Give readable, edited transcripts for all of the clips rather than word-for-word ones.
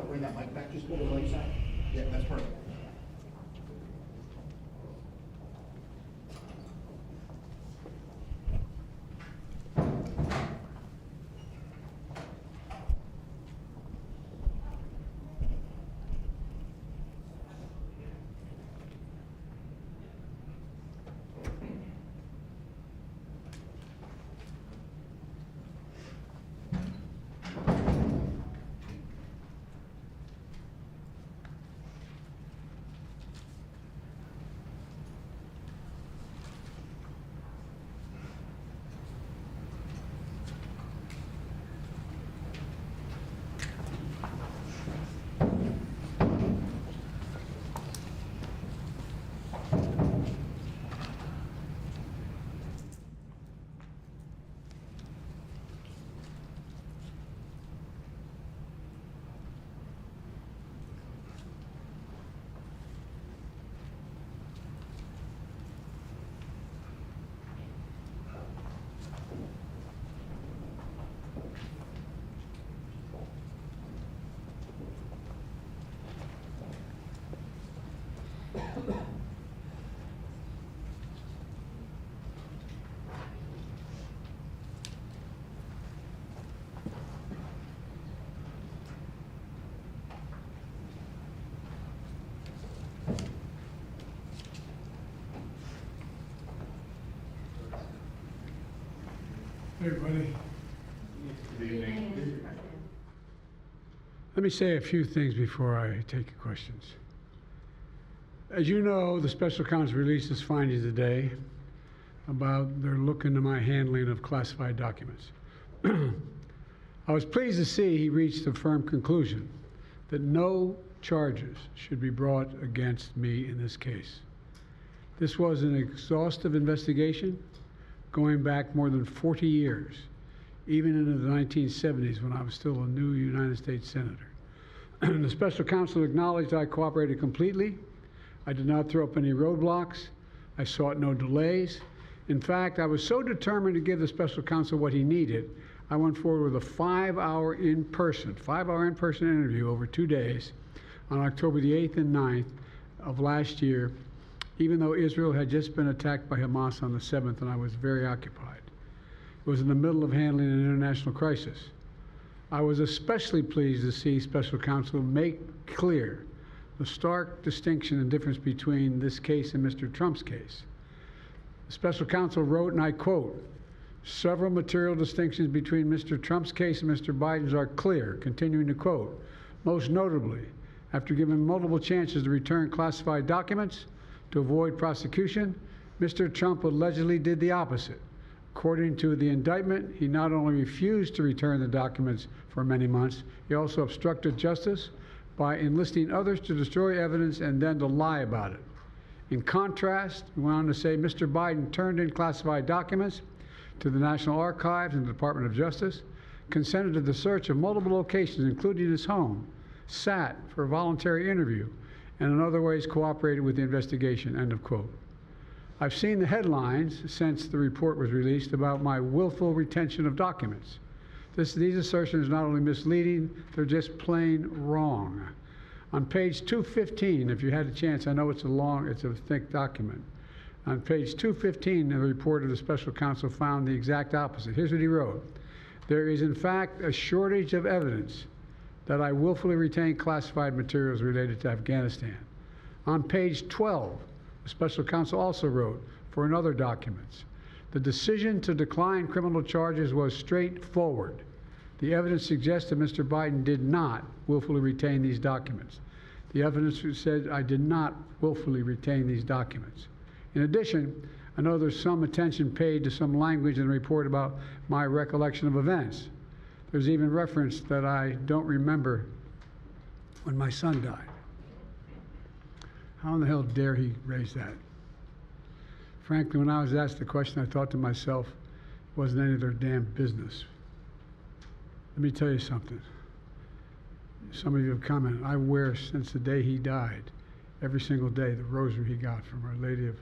bring that mic back just a little right side. Yeah, that's perfect. Hey, everybody. Good evening. Let me say a few things before I take your questions. As you know, the special counsel released his findings today about their look into my handling of classified documents. I was pleased to see he reached a firm conclusion that no charges should be brought against me in this case. This was an exhaustive investigation going back more than 40 years, even into the 1970s when I was still a new United States Senator. The special counsel acknowledged I cooperated completely. I did not throw up any roadblocks. I sought no delays. In fact, I was so determined to give the special counsel what he needed, I went forward with a 5-hour in-person interview over 2 days on October the 8th and 9th of last year, even though Israel had just been attacked by Hamas on the 7th and I was very occupied. It was in the middle of handling an international crisis. I was especially pleased to see special counsel make clear the stark distinction and difference between this case and Mr. Trump's case. The special counsel wrote, and I quote, "Several material distinctions between Mr. Trump's case and Mr. Biden's are clear," continuing to quote, "Most notably, after given multiple chances to return classified documents to avoid prosecution, Mr. Trump allegedly did the opposite. According to the indictment, he not only refused to return the documents for many months, he also obstructed justice by enlisting others to destroy evidence and then to lie about it. In contrast," he went on to say, "Mr. Biden turned in classified documents to the National Archives and the Department of Justice, consented to the search of multiple locations, including his home, sat for a voluntary interview, and in other ways cooperated with the investigation," end of quote. I've seen the headlines since the report was released about my willful retention of documents. These assertions are not only misleading, they're just plain wrong. On page 215, if you had a chance, I know it's a thick document. On page 215, the report of the special counsel found the exact opposite. Here's what he wrote. "There is in fact a shortage of evidence that I willfully retained classified materials related to Afghanistan." On page 12, the special counsel also wrote for another documents, "The decision to decline criminal charges was straightforward. The evidence suggests that Mr. Biden did not willfully retain these documents. The evidence said I did not willfully retain these documents. In addition, I know there's some attention paid to some language in the report about my recollection of events. There's even reference that I don't remember when my son died. How in the hell dare he raise that? Frankly, when I was asked the question, I thought to myself, it wasn't any of their damn business. Let me tell you something. Some of you have commented, I wear since the day he died, every single day, the rosary he got from Our Lady of...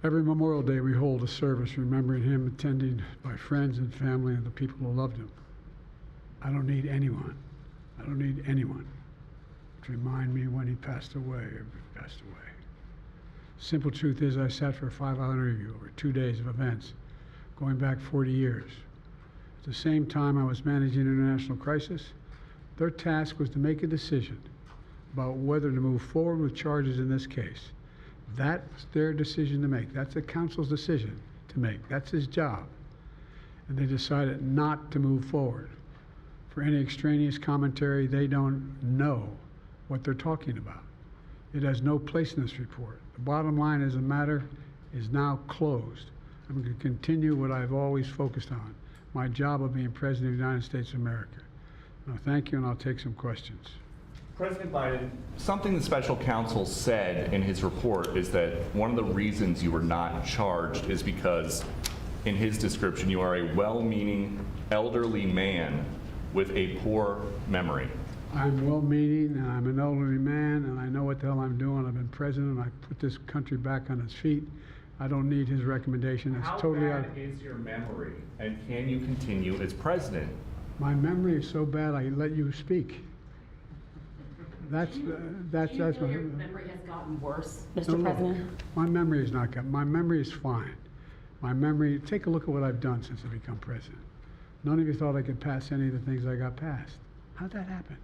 Every Memorial Day we hold a service remembering him, attended by friends and family and the people who loved him. I don't need anyone. I don't need anyone to remind me when he passed away or passed away. Simple truth is I sat for a 5-hour interview over 2 days of events going back 40 years. At the same time I was managing international crisis, their task was to make a decision about whether to move forward with charges in this case. That's their decision to make. That's the counsel's decision to make. That's his job. And they decided not to move forward. For any extraneous commentary, they don't know what they're talking about. It has no place in this report. The bottom line is the matter is now closed. I'm going to continue what I've always focused on, my job of being President of the United States of America. Now, thank you, and I'll take some questions. President Biden, something the special counsel said in his report is that one of the reasons you were not charged is because, in his description, you are a well-meaning elderly man with a poor memory. I'm well-meaning, and I'm an elderly man, and I know what the hell I'm doing. I've been president, and I put this country back on its feet. I don't need his recommendation. It's How totally bad out. is your memory, and can you continue as president? My memory is so bad, I let you speak. That's Do you my. feel your memory has gotten worse, No, Mr. look, President? my memory is not good. My memory is fine. My memory, take a look at what I've done since I become president. None of you thought I could pass any of the things I got passed. How'd that happen?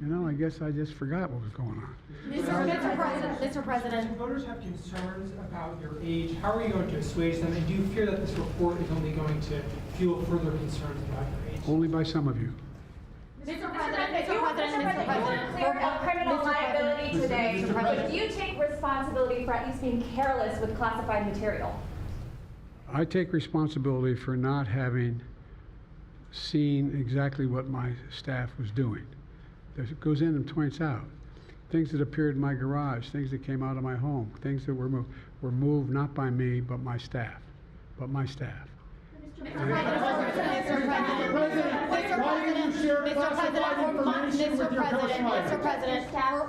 You know, I guess I just forgot what was going on. Mr. President, Voters have concerns about your age. How are you going to assuage them? And do you fear that this report is only going to fuel further concerns about your age? Only by some of you. Mr. President, Clear up criminal liability today. Mr. President. Do you take responsibility for at least being careless with classified material? I take responsibility for not having seen exactly what my staff was doing. It goes in and points out things that appeared in my garage, things that came out of my home, things that were moved not by me, but my staff.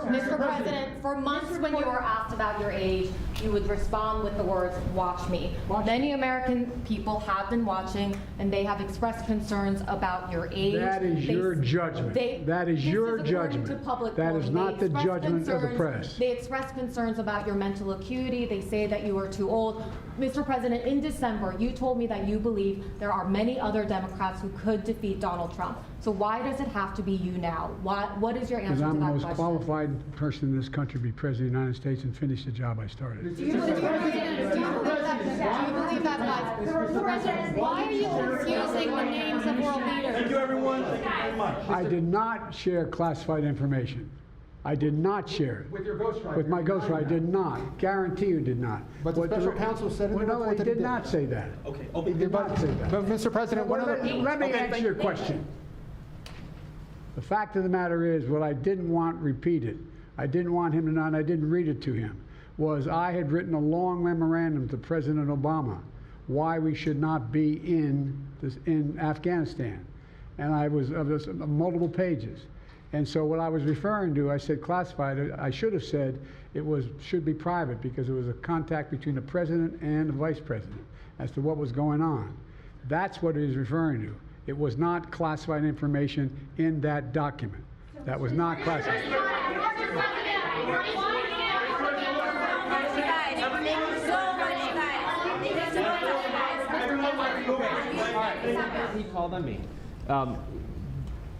Mr. President, for months when you were asked about your age, you would respond with the words, "Watch me." Many American people have been watching, and they have expressed concerns about your age. That is your judgment. That is your This is according judgment. to public That voting. is They not the expressed judgment of the concerns- press. They expressed concerns about your mental acuity. They say that you are too old. Mr. President, in December, you told me that you believe there are many other Democrats who could defeat Donald Trump. So why does it have to be you now? What is your Because answer to I'm the that most question? qualified person in this country to be president of the United States and finish the job I started. Do you believe that, guys? Mr. President, why are you confusing the names of world leaders? Thank you, everyone. Thank you very much. I did not share classified information. I did not share it. With your ghostwriter. With my ghostwriter, I did not. Guarantee you did not. But the What special counsel said in the Well, no, report he that he did did. not say that. Okay. He did not say that. But Mr. President, one of the... Let me answer your question. The fact of the matter is, what I didn't want repeated, I didn't want him to know, and I didn't read it to him, was I had written a long memorandum to President Obama why we should not be in Afghanistan. And I was of this multiple pages. And so what I was referring to, I said classified. I should have said should be private because it was a contact between the president and the vice president as to what was going on. That's what it is referring to. It was not classified information in that document. That was not classified. He called on me.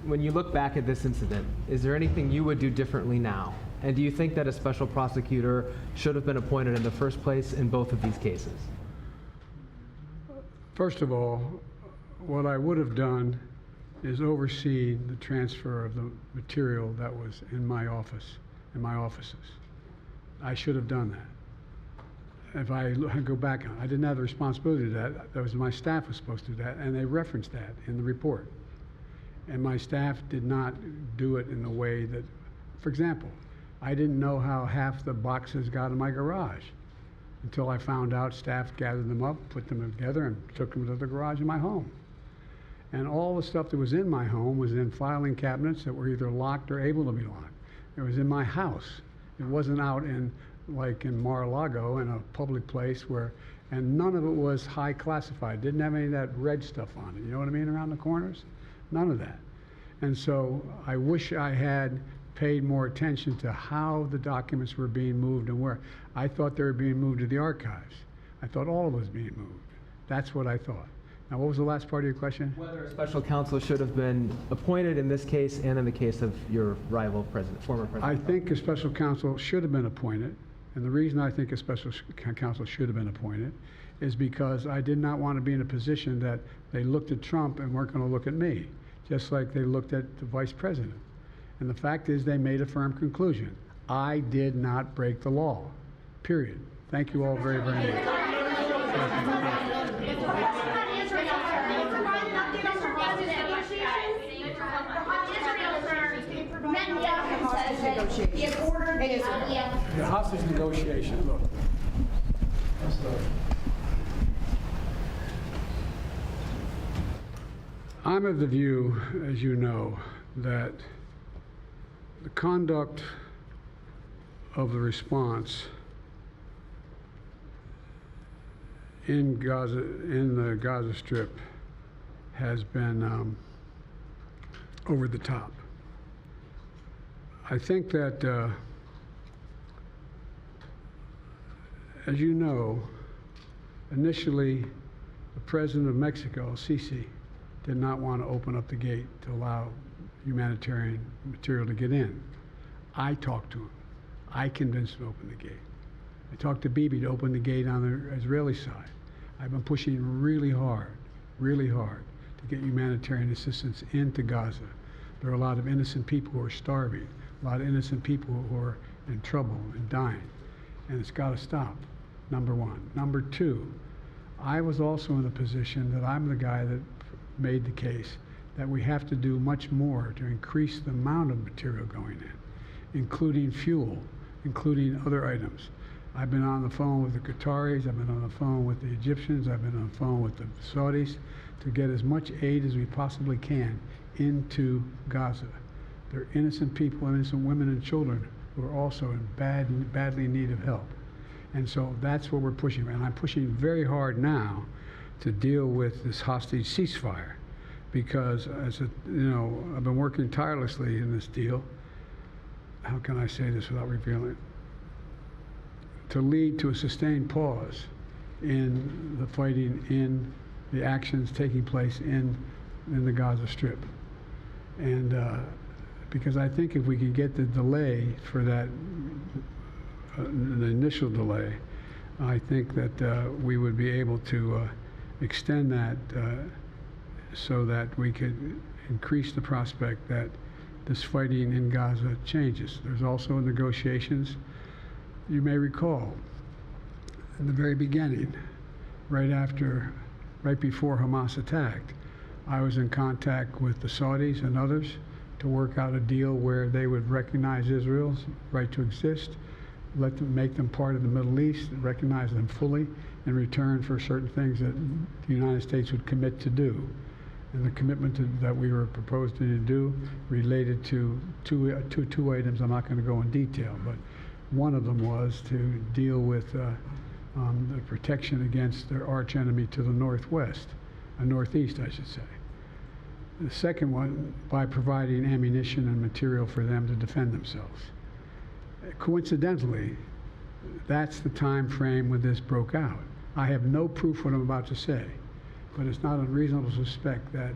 When you look back at this incident, is there anything you would do differently now? And do you think that a special prosecutor should have been appointed in the first place in both of these cases? First of all, what I would have done is oversee the transfer of the material that was in my office, in my offices. I should have done that. If I go back, I didn't have the responsibility to do that. That was my staff was supposed to do that, and they referenced that in the report. And my staff did not do it in a way that, for example, I didn't know how half the boxes got in my garage until I found out staff gathered them up, put them together, and took them to the garage in my home. And all the stuff that was in my home was in filing cabinets that were either locked or able to be locked. It was in my house. It wasn't out in, like in Mar-a-Lago, in a public place where, and none of it was high classified. Didn't have any of that red stuff on it. You know what I mean, around the corners? None of that. And so I wish I had paid more attention to how the documents were being moved and where. I thought they were being moved to the archives. I thought all of it was being moved. That's what I thought. Now, what was the last part of your question? Whether a special counsel should have been appointed in this case and in the case of your rival president, former president. I think a special counsel should have been appointed, and the reason I think a special counsel should have been appointed is because I did not want to be in a position that they looked at Trump and weren't going to look at me, just like they looked at the vice president. And the fact is they made a firm conclusion. I did not break the law, period. Thank you all very, very much. The hostage negotiation, look. I'm of the view, as you know, that the conduct of the response in Gaza, in the Gaza Strip, has been over the top. I think that, as you know, initially, the president of Mexico, Sisi, did not want to open up the gate to allow humanitarian material to get in. I talked to him. I convinced him to open the gate. I talked to Bibi to open the gate on the Israeli side. I've been pushing really hard to get humanitarian assistance into Gaza. There are a lot of innocent people who are starving, a lot of innocent people who are in trouble and dying, and it's got to stop, number one. Number two, I was also in a position that I'm the guy that made the case that we have to do much more to increase the amount of material going in, including fuel, including other items. I've been on the phone with the Qataris, I've been on the phone with the Egyptians, I've been on the phone with the Saudis to get as much aid as we possibly can into Gaza. There are innocent people, innocent women and children who are also in badly in need of help. And so that's what we're pushing. And I'm pushing very hard now to deal with this hostage ceasefire because, I've been working tirelessly in this deal. How can I say this without revealing it? To lead to a sustained pause in the fighting, in the actions taking place in the Gaza Strip. And because I think if we could get the delay for that, the initial delay, I think that we would be able to extend that so that we could increase the prospect that this fighting in Gaza changes. There's also negotiations. You may recall, in the very beginning, right before Hamas attacked, I was in contact with the Saudis and others to work out a deal where they would recognize Israel's right to exist, make them part of the Middle East, recognize them fully in return for certain things that the United States would commit to do. And the commitment that we were proposing to do related to two items. I'm not going to go in detail, but one of them was to deal with the protection against their arch enemy to the northwest, northeast, I should say. The second one, by providing ammunition and material for them to defend themselves. Coincidentally, that's the time frame when this broke out. I have no proof what I'm about to say, but it's not unreasonable to suspect that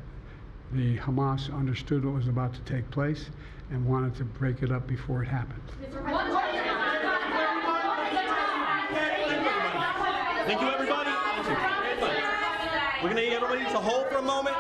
the Hamas understood what was about to take place and wanted to break it up before it happened. Thank you, everybody. We're going to need everybody to hold for a moment.